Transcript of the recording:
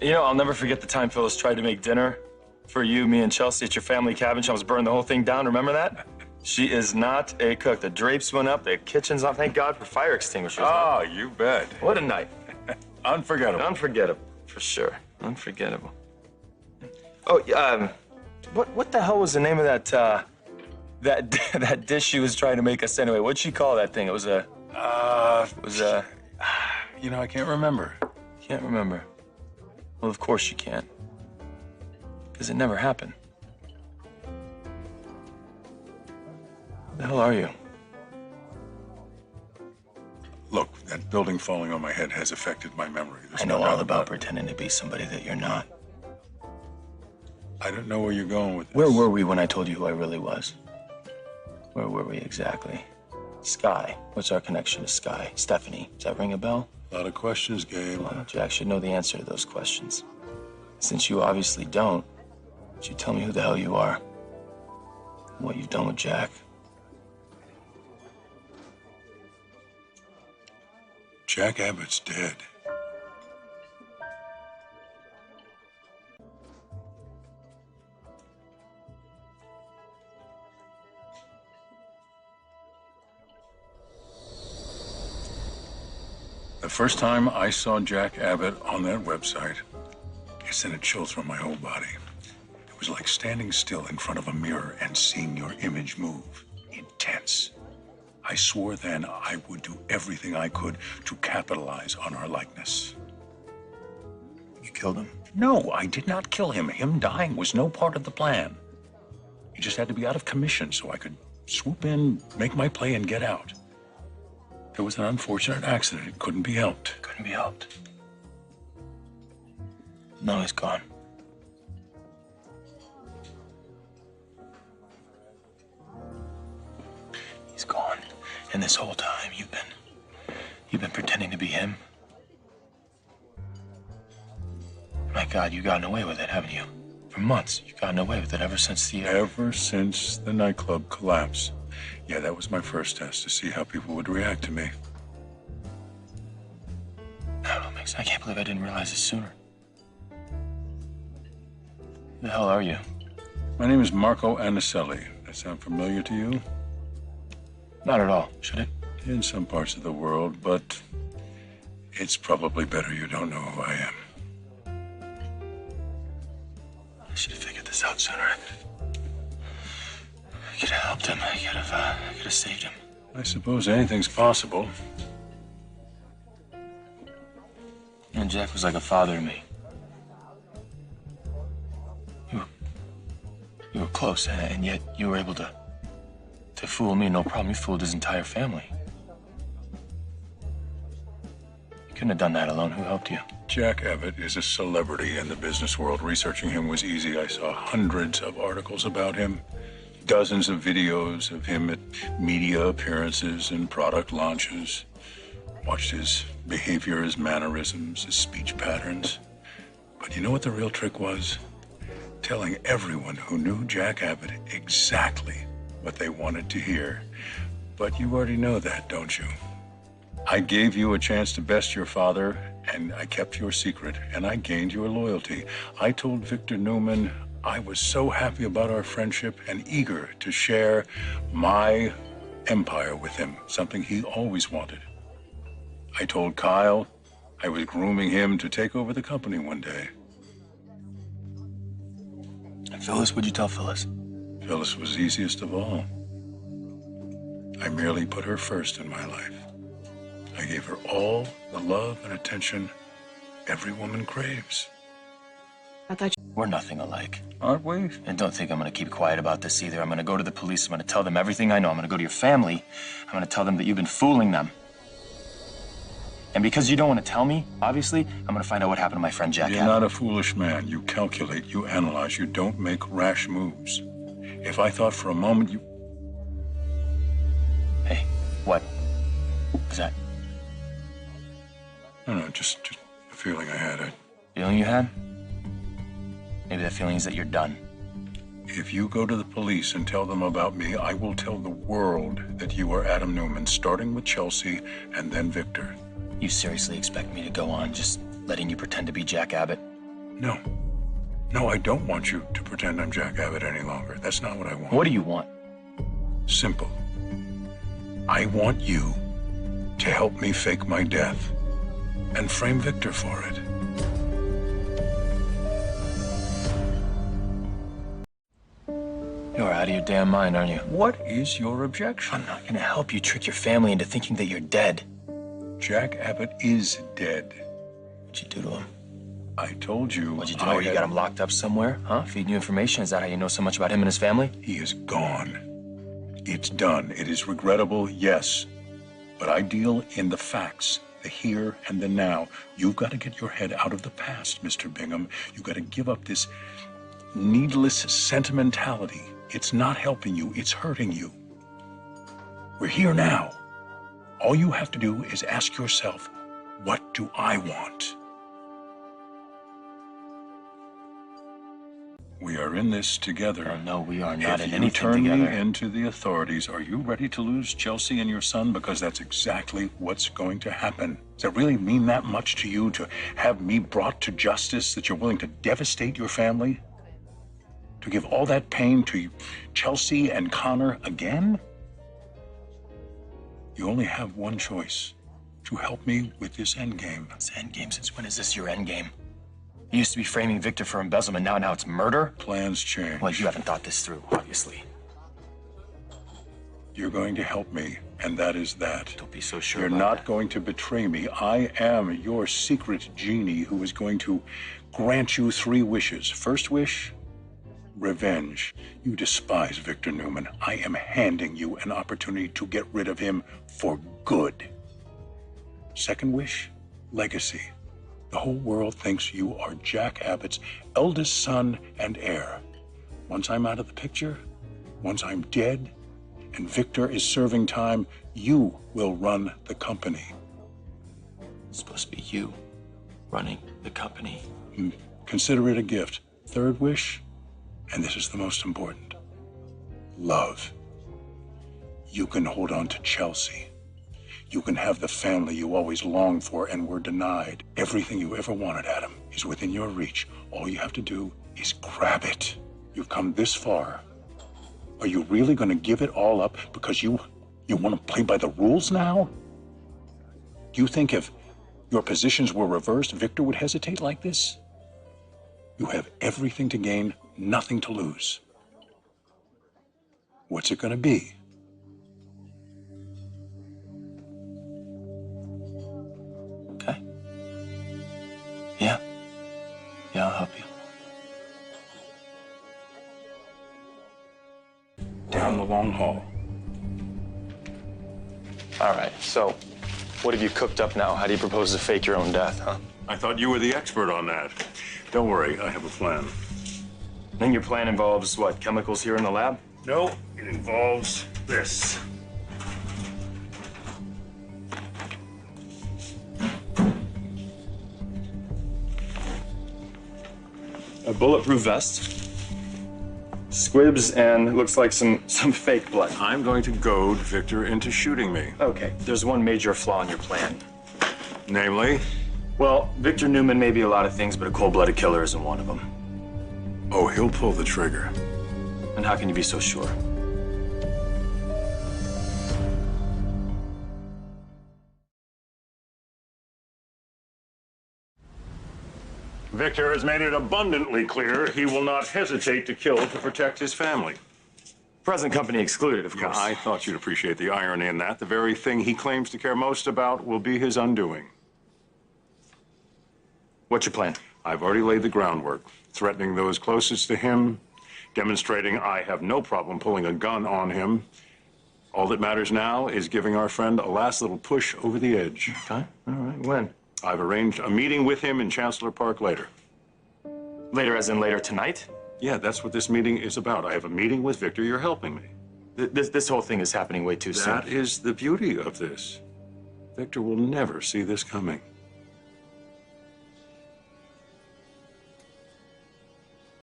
You know, I'll never forget the time Phyllis tried to make dinner for you, me, and Chelsea at your family cabin. She almost burned the whole thing down. Remember that? She is not a cook. The drapes went up. The kitchen's on. Thank God for fire extinguishers. Oh, you bet. What a night. Unforgettable. Unforgettable, for sure. Unforgettable. Oh, what the hell was the name of that dish she was trying to make us anyway? What'd she call that thing? It was a... You know, I can't remember. Can't remember. Well, of course you can't. Because it never happened. The hell are you? Look, that building falling on my head has affected my memory. I know all about pretending to be somebody that you're not. I don't know where you're going with this. Where were we when I told you who I really was? Where were we exactly? Sky. What's our connection to Sky? Stephanie. Does that ring a bell? A lot of questions, Gabe. Well, Jack should know the answer to those questions. Since you obviously don't, would you tell me who the hell you are? And what you've done with Jack? Jack Abbott's dead. The first time I saw Jack Abbott on that website, it sent a chill through my whole body. It was like standing still in front of a mirror and seeing your image move. Intense. I swore then I would do everything I could to capitalize on our likeness. You killed him? No, I did not kill him. Him dying was no part of the plan. He just had to be out of commission so I could swoop in, make my play, and get out. It was an unfortunate accident. It couldn't be helped. Couldn't be helped. No, he's gone. He's gone. And this whole time you've been pretending to be him? My God, you've gotten away with it, haven't you? For months, you've gotten away with it ever since the... Ever since the nightclub collapse. Yeah, that was my first test to see how people would react to me. No, don't make sense. I can't believe I didn't realize this sooner. Who the hell are you? My name is Marco Annicelli. That sound familiar to you? Not at all, should it? In some parts of the world, but it's probably better you don't know who I am. I should have figured this out sooner. I could have helped him. I could have saved him. I suppose anything's possible. And Jack was like a father to me. You were close, and yet you were able to fool me, no problem. You fooled his entire family. You couldn't have done that alone. Who helped you? Jack Abbott is a celebrity in the business world. Researching him was easy. I saw hundreds of articles about him, dozens of videos of him at media appearances and product launches. Watched his behavior, his mannerisms, his speech patterns. But you know what the real trick was? Telling everyone who knew Jack Abbott exactly what they wanted to hear. But you already know that, don't you? I gave you a chance to best your father, and I kept your secret, and I gained your loyalty. I told Victor Newman I was so happy about our friendship and eager to share my empire with him, something he always wanted. I told Kyle I was grooming him to take over the company one day. And Phyllis, what'd you tell Phyllis? Phyllis was easiest of all. I merely put her first in my life. I gave her all the love and attention every woman craves. We're nothing alike. Aren't we? And don't think I'm gonna keep quiet about this either. I'm gonna go to the police. I'm gonna tell them everything I know. I'm gonna go to your family. I'm gonna tell them that you've been fooling them. And because you don't want to tell me, obviously, I'm gonna find out what happened to my friend Jack. You're not a foolish man. You calculate, you analyze, you don't make rash moves. If I thought for a moment you... Hey, what was that? No, just a feeling I had. Feeling you had? Maybe that feeling is that you're done. If you go to the police and tell them about me, I will tell the world that you are Adam Newman, starting with Chelsea and then Victor. You seriously expect me to go on just letting you pretend to be Jack Abbott? No. No, I don't want you to pretend I'm Jack Abbott any longer. That's not what I want. What do you want? Simple. I want you to help me fake my death and frame Victor for it. You're out of your damn mind, aren't you? What is your objection? I'm not gonna help you trick your family into thinking that you're dead. Jack Abbott is dead. What'd you do to him? I told you. What'd you do? You got him locked up somewhere? Huh? Feeding you information? Is that how you know so much about him and his family? He is gone. It's done. It is regrettable, yes. But I deal in the facts, the here and the now. You've got to get your head out of the past, Mr. Bingham. You've got to give up this needless sentimentality. It's not helping you, it's hurting you. We're here now. All you have to do is ask yourself, what do I want? We are in this together. Oh, no, we are not in If you anything turn together. me into the authorities, are you ready to lose Chelsea and your son? Because that's exactly what's going to happen. Does it really mean that much to you to have me brought to justice, that you're willing to devastate your family? To give all that pain to Chelsea and Connor again? You only have one choice, to help me with this endgame. It's endgame. Since when is this your endgame? You used to be framing Victor for embezzlement. Now it's murder? Plans change. Well, you haven't thought this through, obviously. You're going to help me, and that is that. Don't be so sure You're about not that. going to betray me. I am your secret genie who is going to grant you 3 wishes. First wish, revenge. You despise Victor Newman. I am handing you an opportunity to get rid of him for good. Second wish, legacy. The whole world thinks you are Jack Abbott's eldest son and heir. Once I'm out of the picture, once I'm dead, and Victor is serving time, you will run the company. It's supposed to be you running the company. Consider it a gift. Third wish, and this is the most important, love. You can hold on to Chelsea. You can have the family you always longed for and were denied. Everything you ever wanted, Adam, is within your reach. All you have to do is grab it. You've come this far. Are you really going to give it all up because you want to play by the rules now? Do you think if your positions were reversed, Victor would hesitate like this? You have everything to gain, nothing to lose. What's it going to be? Okay. Yeah. Yeah, I'll help you. Down the long hall. All right, so what have you cooked up now? How do you propose to fake your own death, huh? I thought you were the expert on that. Don't worry, I have a plan. Then your plan involves what, chemicals here in the lab? No, it involves this. A bulletproof vest, squibs, and looks like some fake blood. I'm going to goad Victor into shooting me. Okay, there's one major flaw in your plan. Namely? Well, Victor Newman may be a lot of things, but a cold-blooded killer isn't one of them. Oh, he'll pull the trigger. And how can you be so sure? Victor has made it abundantly clear he will not hesitate to kill to protect his family. Present company excluded, of Yeah, course. I thought you'd appreciate the irony in that. The very thing he claims to care most about will be his undoing. What's your plan? I've already laid the groundwork, threatening those closest to him, demonstrating I have no problem pulling a gun on him. All that matters now is giving our friend a last little push over the edge. Okay, all right, when? I've arranged a meeting with him in Chancellor Park later. Later as in later tonight? Yeah, that's what this meeting is about. I have a meeting with Victor. You're helping me. This whole thing is happening way too soon. That is the beauty of this. Victor will never see this coming.